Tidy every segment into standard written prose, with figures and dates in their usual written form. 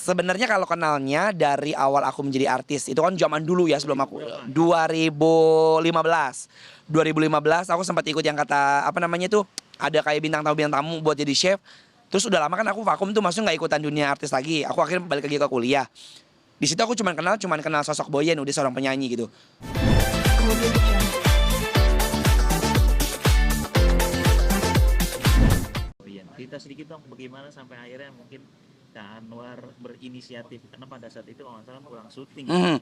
Sebenarnya kalau kenalnya dari awal aku menjadi artis itu kan zaman dulu ya, sebelum aku 2015. 2015 aku sempat ikut yang kata apa namanya tuh, ada kayak bintang tamu buat jadi chef. Terus udah lama kan aku vakum tuh, maksudnya nggak ikutan dunia artis lagi. Aku akhirnya balik lagi ke kuliah. Di situ aku cuman kenal sosok Boyen, udah seorang penyanyi gitu. Oh iya, cerita sedikit dong bagaimana sampai akhirnya mungkin Kak Anwar berinisiatif, karena pada saat itu kalau nggak salah pulang syuting. Mhm.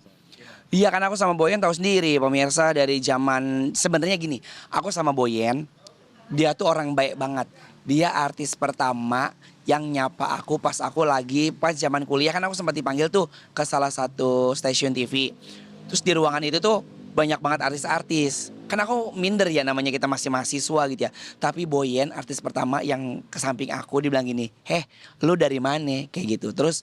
Iya kan aku sama Boyen tahu sendiri pemirsa, dari zaman sebenarnya gini, aku sama Boyen dia tuh orang baik banget. Dia artis pertama yang nyapa aku pas zaman kuliah, kan aku sempat dipanggil tuh ke salah satu stasiun TV. Terus di ruangan itu tuh banyak banget artis-artis. Kan aku minder ya, namanya kita masih mahasiswa gitu ya. Tapi Boyen artis pertama yang ke samping aku, dia bilang gini, lu dari mana? Kayak gitu. Terus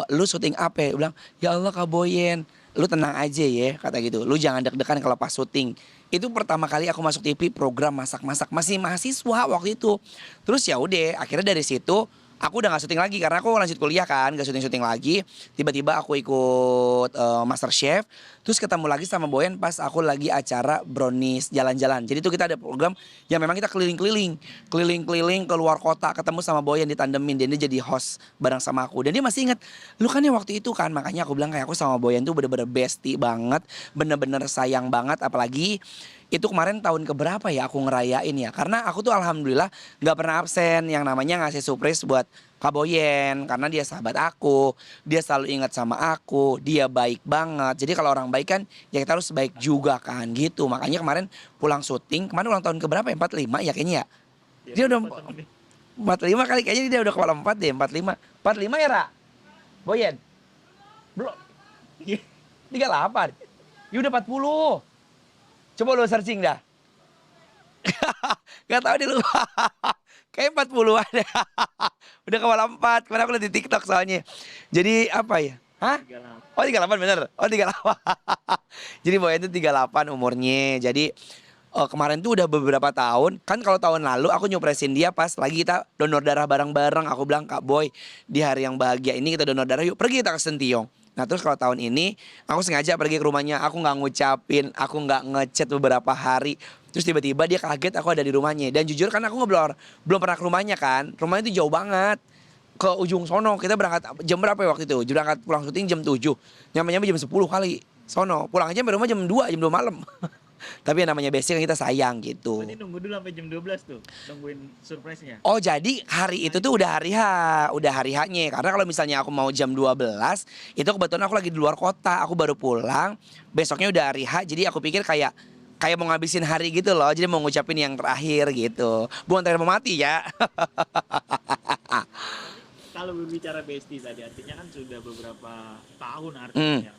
lu syuting apa ya? Dia bilang, ya Allah Kak Boyen, lu tenang aja ya, kata gitu. Lu jangan deg-degan kalau pas syuting. Itu pertama kali aku masuk TV program masak-masak, masih mahasiswa waktu itu. Terus ya udah, akhirnya dari situ aku udah gak syuting lagi karena aku lanjut kuliah kan, gak syuting-syuting lagi. Tiba-tiba aku ikut Master Chef. Terus ketemu lagi sama Boyen pas aku lagi acara brownies jalan-jalan. Jadi tuh kita ada program yang memang kita keliling-keliling ke luar kota, ketemu sama Boyen ditandemin, dan dia jadi host bareng sama aku. Dan dia masih ingat, lu kan ya waktu itu kan, makanya aku bilang kayak aku sama Boyen tuh bener-bener bestie banget, bener-bener sayang banget. Apalagi itu kemarin tahun keberapa ya aku ngerayain ya, karena aku tuh alhamdulillah nggak pernah absen yang namanya ngasih surprise buat Kak Boyen, karena dia sahabat aku, dia selalu ingat sama aku, dia baik banget. Jadi kalau orang baik kan ya kita harus baik juga kan gitu. Makanya kemarin pulang syuting, kemarin ulang tahun keberapa ya, 45 ya kayaknya ya. Dia udah 45 kali, kayaknya dia udah kepala 4 deh, 45 ya Ra? Boyen? Belum. 38. Ya udah 40. Coba lo searching dah. Gak tau deh lu. Kayak 40-an. Udah kepala 4. Kemarin aku lihat di TikTok soalnya. Jadi apa ya? Hah? 38. Oh 38 bener. Oh 38. Jadi Boyan itu 38 umurnya. Jadi kemarin tuh udah beberapa tahun. Kan kalau tahun lalu aku nyupresin dia pas lagi kita donor darah bareng-bareng. Aku bilang, Kak Boy, di hari yang bahagia ini kita donor darah yuk. Pergi kita ke Sentiong. Nah terus kalau tahun ini aku sengaja pergi ke rumahnya, aku nggak ngucapin, aku nggak ngechat beberapa hari. Terus tiba-tiba dia kaget aku ada di rumahnya. Dan jujur kan aku belum pernah ke rumahnya kan. Rumahnya itu jauh banget, ke ujung sono. Kita berangkat jam berapa ya waktu itu? Berangkat pulang syuting jam 7. Nyampe jam 10 kali sono. Pulang aja sampai rumah jam 2 malam. Tapi yang namanya basic kan kita sayang gitu. Berarti nunggu dulu sampai jam 12 tuh, nungguin surprise-nya. Oh jadi hari itu tuh udah hari H, udah hari H-nya. Karena kalau misalnya aku mau jam 12, itu kebetulan aku lagi di luar kota, aku baru pulang. Besoknya udah hari H, jadi aku pikir kayak mau ngabisin hari gitu loh. Jadi mau ngucapin yang terakhir gitu. Bukan terakhir mau mati ya. Kalau berbicara bestie tadi, artinya kan sudah beberapa tahun artinya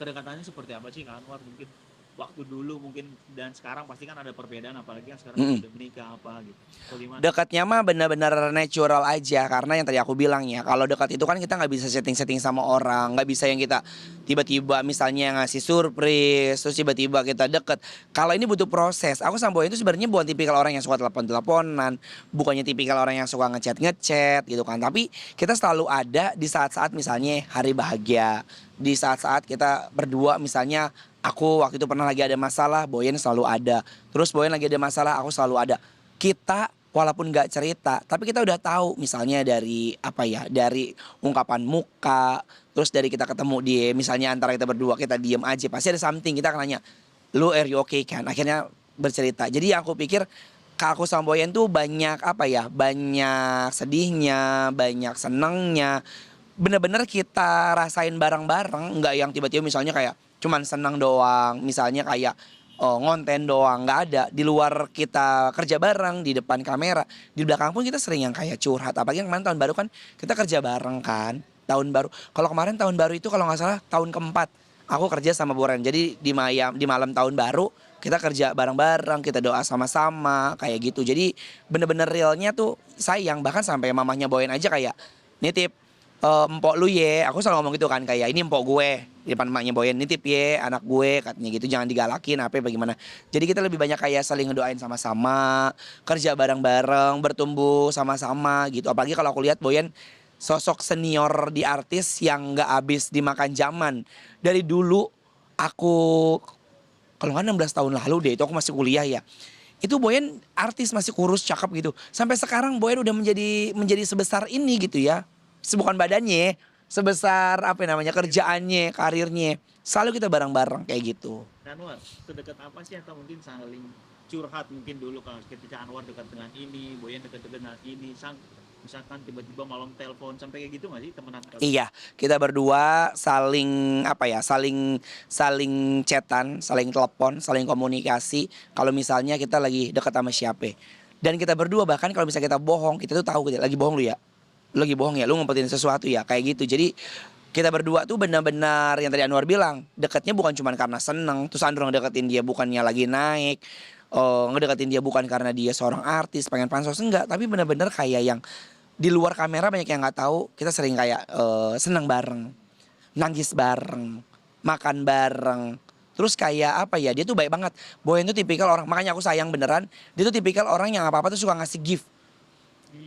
kedekatannya seperti apa sih Kak Anwar, mungkin waktu dulu mungkin dan sekarang pasti kan ada perbedaan, apalagi kan sekarang udah menikah apa gitu. Bagaimana? Dekatnya mah benar-benar natural aja, karena yang tadi aku bilang ya, kalau dekat itu kan kita nggak bisa setting-setting sama orang, nggak bisa yang kita tiba-tiba misalnya ngasih surprise terus tiba-tiba kita deket. Kalau ini butuh proses. Aku sama Boy itu sebenarnya bukan tipikal orang yang suka telepon-teleponan, bukannya tipikal orang yang suka ngechat-ngechat gitu kan. Tapi kita selalu ada di saat-saat misalnya hari bahagia, di saat-saat kita berdua misalnya. Aku waktu itu pernah lagi ada masalah, Boyen selalu ada. Terus Boyen lagi ada masalah, aku selalu ada. Kita walaupun nggak cerita, tapi kita udah tahu misalnya dari apa ya, dari ungkapan muka, terus dari kita ketemu dia, misalnya antara kita berdua kita diem aja, pasti ada something, kita akan nanya, lu are you okay kan? Akhirnya bercerita. Jadi yang aku pikir aku sama Boyen tuh banyak apa ya, banyak sedihnya, banyak senangnya. Bener-bener kita rasain bareng-bareng, nggak yang tiba-tiba misalnya kayak cuman senang doang, misalnya kayak ngonten doang, nggak ada. Di luar kita kerja bareng, di depan kamera, di belakang pun kita sering yang kayak curhat. Apalagi yang kemarin tahun baru kan kita kerja bareng kan, tahun baru. Kalau kemarin tahun baru itu kalau nggak salah tahun keempat aku kerja sama Boren. Jadi di malam tahun baru kita kerja bareng-bareng, kita doa sama-sama kayak gitu. Jadi bener-bener realnya tuh sayang, bahkan sampai mamahnya Boyen aja kayak nitip empok lu ye, aku selalu ngomong gitu kan, kayak ini empok gue di depan emaknya Boyen, nitip ye anak gue katanya gitu, jangan digalakin apa bagaimana. Jadi kita lebih banyak kayak saling ngedoain sama-sama, kerja bareng-bareng, bertumbuh sama-sama gitu. Apalagi kalau aku lihat Boyen sosok senior di artis yang nggak habis dimakan zaman. Dari dulu aku, kalau nggak 16 tahun lalu deh, itu aku masih kuliah ya. Itu Boyen artis masih kurus, cakep gitu. Sampai sekarang Boyen udah menjadi sebesar ini gitu ya. Bukan badannya, sebesar apa namanya, kerjaannya, karirnya. Selalu kita bareng-bareng kayak gitu. Anwar, sedekat apa sih atau mungkin saling curhat mungkin dulu kalau ketika Anwar dekat dengan ini, Boyan dekat-dekat dengan ini, misalkan tiba-tiba malam telepon sampai kayak gitu nggak sih temenan kalian? Iya, kita berdua saling apa ya, saling chatan, saling telepon, saling komunikasi. Kalau misalnya kita lagi dekat sama siapa. Dan kita berdua bahkan kalau misalnya kita bohong, kita tuh tahu kita lagi bohong lu ya. Lu lagi bohong ya, lu ngumpetin sesuatu ya, kayak gitu. Jadi kita berdua tuh benar-benar yang tadi Anwar bilang, deketnya bukan cuma karena seneng, terus Andro ngedeketin dia bukannya lagi naik, ngedeketin dia bukan karena dia seorang artis, pengen pansos, enggak, tapi benar-benar kayak yang di luar kamera banyak yang nggak tahu, kita sering kayak seneng bareng, nangis bareng, makan bareng. Terus kayak apa ya, dia tuh baik banget. Boyan tuh tipikal orang, makanya aku sayang beneran. Dia tuh tipikal orang yang apa-apa tuh suka ngasih gift.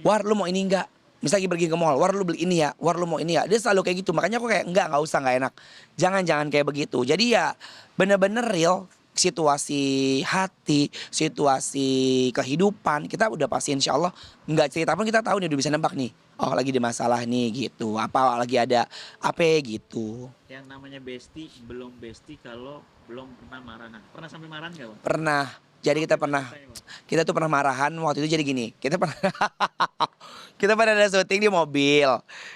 War, lu mau ini enggak? Misalnya lagi pergi ke mall, War lu beli ini ya, War lu mau ini ya. Dia selalu kayak gitu, makanya aku kayak enggak usah, enggak enak. Jangan kayak begitu. Jadi ya bener-bener real situasi hati, situasi kehidupan. Kita udah pasti insya Allah nggak cerita pun kita tahu nih, udah bisa nebak nih. Oh lagi ada masalah nih gitu, apa lagi ada apa gitu. Yang namanya bestie belum bestie kalau belum pernah marahan. Pernah sampai marahan nggak, Bang? Pernah. Jadi kita pernah, kita tuh pernah marahan waktu itu. Jadi gini, kita pernah kita pernah ada syuting di mobil,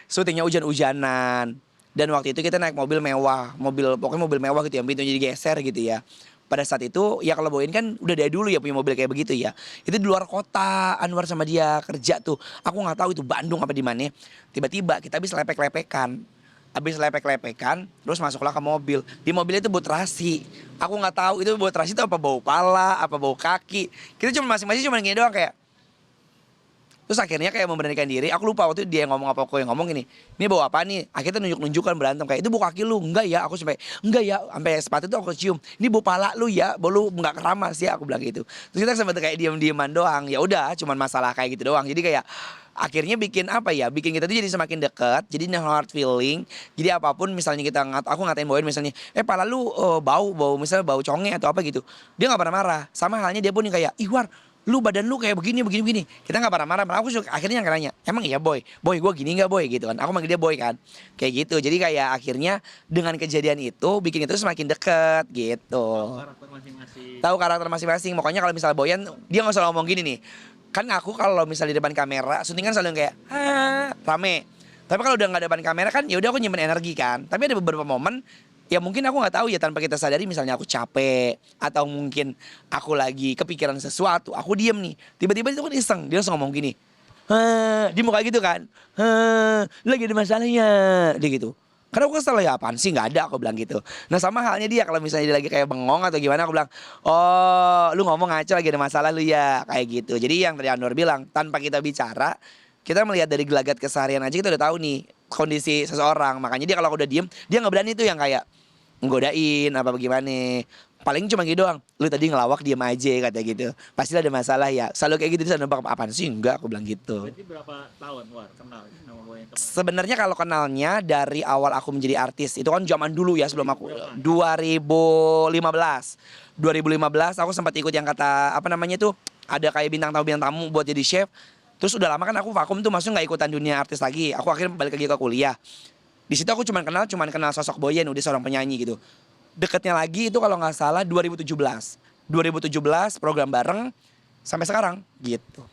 syutingnya hujan-hujanan. Dan waktu itu kita naik mobil mewah, pokoknya mobil mewah gitu yang pintunya digeser gitu ya. Pada saat itu ya kalau Boyin kan udah dari dulu ya punya mobil kayak begitu ya. Itu di luar kota, Anwar sama dia kerja tuh. Aku nggak tahu itu Bandung apa di mana. Tiba-tiba kita habis lepek-lepekan. Habis lepek-lepekan, terus masuklah ke mobil. Di mobil itu bau terasi. Aku nggak tahu itu bau terasi itu apa bau pala, apa bau kaki. Kita cuma masing-masing cuma gini doang kayak. Terus akhirnya kayak memberanikan diri, aku lupa waktu itu dia yang ngomong apa, aku yang ngomong ini bau apa nih? Akhirnya nunjuk-nunjukkan berantem kayak, itu bau kaki lu, enggak ya? Aku sampai, enggak ya, sampai sepatu itu aku cium, ini bau pala lu ya, bau lu nggak keramas ya, aku bilang gitu. Terus kita sempat kayak diem-dieman doang, ya udah, cuman masalah kayak gitu doang. Jadi kayak akhirnya bikin apa ya, bikin kita tuh jadi semakin dekat, jadi no hard feeling. Jadi apapun misalnya aku ngatain Boyan misalnya, pala lu bau misalnya bau conge atau apa gitu, dia nggak pernah marah. Sama halnya dia pun yang kayak, Iwar, lu badan lu kayak begini. Kita nggak marah-marah, malah aku suka, akhirnya yang nanya, emang iya boy gue gini nggak boy gitu kan, aku manggil dia boy kan, kayak gitu. Jadi kayak akhirnya dengan kejadian itu bikin itu semakin deket gitu. Karakter masing-masing. Tahu karakter masing-masing. Makanya kalau misalnya Boyan, dia nggak usah ngomong gini nih, kan aku kalau misalnya di depan kamera syuting kan selalu kayak rame. Tapi kalau udah nggak depan kamera kan ya udah aku nyimpen energi kan. Tapi ada beberapa momen ya mungkin aku nggak tahu ya, tanpa kita sadari misalnya aku capek atau mungkin aku lagi kepikiran sesuatu, aku diem nih, tiba-tiba itu kan iseng, dia langsung ngomong gini, di muka gitu kan, lagi ada masalahnya, dia gitu. Karena aku kesel ya, apaan sih, nggak ada, aku bilang gitu. Nah sama halnya dia, kalau misalnya dia lagi kayak bengong atau gimana, aku bilang, oh lu ngomong ngaco, lagi ada masalah lu ya, kayak gitu. Jadi yang tadi Anwar bilang, tanpa kita bicara, kita melihat dari gelagat keseharian aja kita udah tahu nih kondisi seseorang. Makanya dia kalau udah diem, dia nggak berani tuh yang kayak nggodain apa bagaimana. Paling cuma gitu doang, lu tadi ngelawak diem aja kata gitu, pasti ada masalah ya, selalu kayak gitu. Bisa nebak apaan sih, enggak, aku bilang gitu. Berarti berapa tahun War kenal nama Boyan teman? Sebenarnya kalau kenalnya dari awal aku menjadi artis, itu kan zaman dulu ya, sebelum aku 2015 aku sempat ikut yang kata apa namanya tuh, ada kayak bintang tamu buat jadi chef. Terus udah lama kan aku vakum tuh, maksudnya nggak ikutan dunia artis lagi. Aku akhirnya balik lagi ke kuliah. Di situ aku cuman kenal sosok Boyan, udah seorang penyanyi gitu. Deketnya lagi itu kalau nggak salah 2017 program bareng sampai sekarang gitu.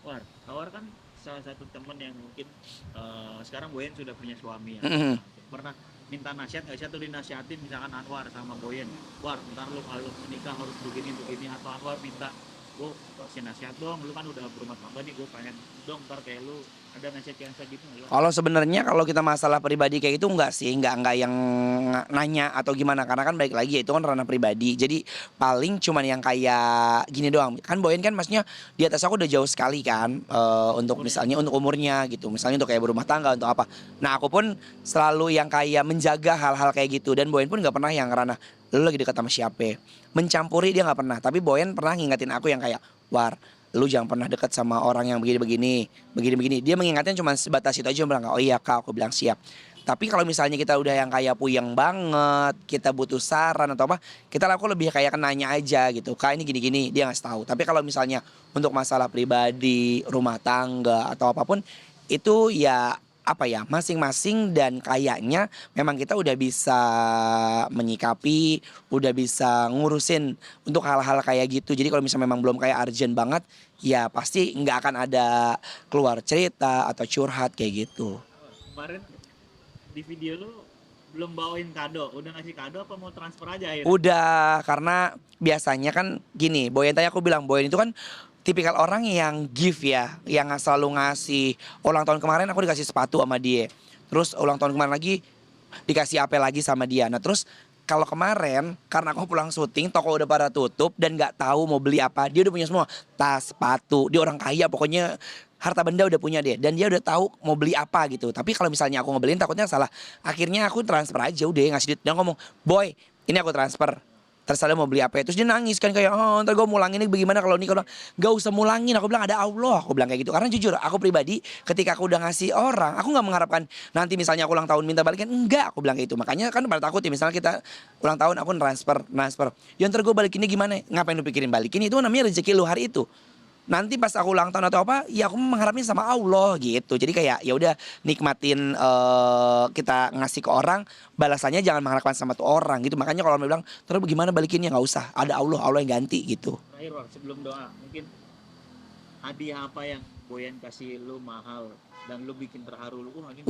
War kan salah satu teman yang mungkin sekarang Boyan sudah punya suami ya. Pernah minta nasihat nggak sih, atau dinasihatin misalkan Anwar sama Boyan, War ntar lu kalau menikah harus begini, atau Anwar minta, gue kasih nasihat dong, lu kan udah berumah tangga nih, gue pengen dong ntar kayak lu, ada nasihat yang kayak gitu nggak? Kalau sebenarnya kalau kita masalah pribadi kayak itu enggak sih, enggak yang nanya atau gimana, karena kan balik lagi ya itu kan ranah pribadi. Jadi paling cuman yang kayak gini doang. Kan Boyan kan maksudnya di atas aku udah jauh sekali kan, untuk misalnya untuk umurnya gitu, misalnya untuk kayak berumah tangga untuk apa. Nah aku pun selalu yang kayak menjaga hal-hal kayak gitu, dan Boyan pun nggak pernah yang ranah lu lagi dekat sama siapa mencampuri, dia nggak pernah. Tapi Boyan pernah ngingetin aku yang kayak, War, lu jangan pernah dekat sama orang yang begini-begini, begini-begini. Dia mengingatnya cuma sebatas itu aja, bilang, oh iya kak, aku bilang siap. Tapi kalau misalnya kita udah yang kayak puyeng banget, kita butuh saran atau apa, kita lakukan lebih kayak nanya aja gitu. Kak ini gini-gini, dia ngasih tahu. Tapi kalau misalnya untuk masalah pribadi, rumah tangga atau apapun, itu ya apa ya, masing-masing, dan kayaknya memang kita udah bisa menyikapi, udah bisa ngurusin untuk hal-hal kayak gitu. Jadi kalau misalnya memang belum kayak urgent banget, ya pasti nggak akan ada keluar cerita atau curhat kayak gitu. Kemarin di video lu belum bawain kado, udah ngasih kado apa mau transfer aja akhirnya? Udah, karena biasanya kan gini, Boyen tadi aku bilang, Boyen itu kan tipikal orang yang give ya, yang selalu ngasih. Ulang tahun kemarin aku dikasih sepatu sama dia. Terus ulang tahun kemarin lagi dikasih apa lagi sama dia. Nah terus kalau kemarin karena aku pulang syuting, toko udah pada tutup dan nggak tahu mau beli apa. Dia udah punya semua, tas, sepatu. Dia orang kaya, pokoknya harta benda udah punya dia, dan dia udah tahu mau beli apa gitu. Tapi kalau misalnya aku ngebeliin takutnya salah. Akhirnya aku transfer aja, udah ngasih duit. Dan ngomong, boy ini aku transfer, terserah mau beli apa ya. Terus dia nangis kan kayak, oh ntar gue mulangin ini bagaimana kalau ini, kalau gak usah mulangin. Aku bilang ada Allah, aku bilang kayak gitu. Karena jujur aku pribadi ketika aku udah ngasih orang, aku nggak mengharapkan nanti misalnya aku ulang tahun minta balikin, enggak, aku bilang kayak gitu. Makanya kan pada takut ya, misalnya kita ulang tahun aku transfer ya ntar gue balikinnya gimana, ngapain lu pikirin balikin, itu namanya rezeki lu hari itu. Nanti pas aku ulang tahun atau apa, ya aku mengharapin sama Allah gitu. Jadi kayak ya udah nikmatin, kita ngasih ke orang, balasannya jangan mengharapkan sama tuh orang gitu. Makanya kalau orang bilang terus gimana balikinnya, nggak usah, ada Allah, Allah yang ganti gitu. Terakhir War, sebelum doa, mungkin hadiah apa yang Boyan kasih lu mahal dan lu bikin terharu lu? Ini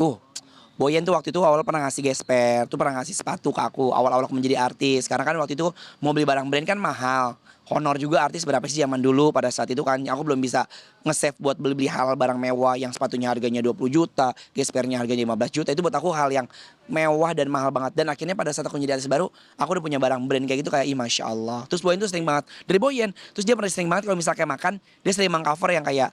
Boyen tuh waktu itu awal pernah ngasih gesper, tuh pernah ngasih sepatu ke aku awal-awal aku menjadi artis. Karena kan waktu itu mau beli barang brand kan mahal. Honor juga artis berapa sih zaman dulu, pada saat itu kan aku belum bisa nge-save buat beli hal barang mewah yang sepatunya harganya 20 juta, gespernya harganya 15 juta. Itu buat aku hal yang mewah dan mahal banget. Dan akhirnya pada saat aku menjadi artis baru, aku udah punya barang brand kayak gitu, kayak ih masya Allah. Terus Boyen tuh sering banget dari Boyen. Terus dia pernah sering banget kalau misalnya kayak makan, dia sering mengcover yang kayak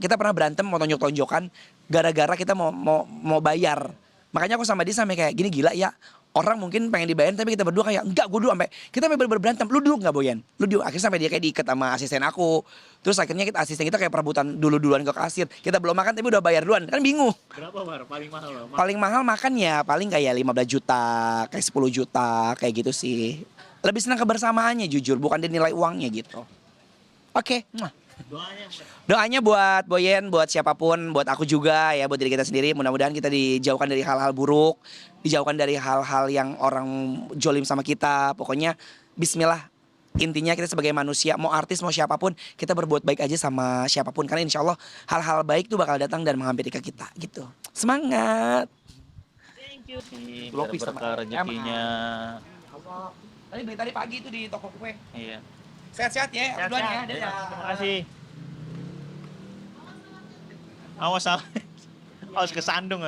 kita pernah berantem mau tonjok-tonjokan gara-gara kita mau bayar. Makanya aku sama dia sampai kayak gini, gila ya. Orang mungkin pengen dibayar tapi kita berdua kayak enggak, gue dulu sampai kita sampai bener-bener berantem. Lu dulu enggak Boyan? Lu dulu. Akhirnya sampai dia kayak diikat sama asisten aku. Terus akhirnya asisten kita kayak perebutan duluan ke kasir. Kita belum makan tapi udah bayar duluan. Kan bingung. berapa War paling mahal lo? Paling mahal makan ya paling kayak 15 juta, kayak 10 juta, kayak gitu sih. Lebih senang kebersamaannya jujur, bukan dia nilai uangnya gitu. Oke. Doanya Doanya buat Boyen, buat siapapun, buat aku juga ya, buat diri kita sendiri. Mudah-mudahan kita dijauhkan dari hal-hal buruk, dijauhkan dari hal-hal yang orang jolim sama kita. Pokoknya Bismillah. Intinya kita sebagai manusia, mau artis mau siapapun, kita berbuat baik aja sama siapapun. Karena insya Allah hal-hal baik tuh bakal datang dan menghampiri ke kita gitu. Semangat. thank you nih, Lopi biar sama berkah rezekinya. Tadi beli tadi pagi itu di toko kue. Iya. Sehat-sehat ya, Sehat-sehat. duluan ya. Terima Dadah. kasih. Awas awas kesandung.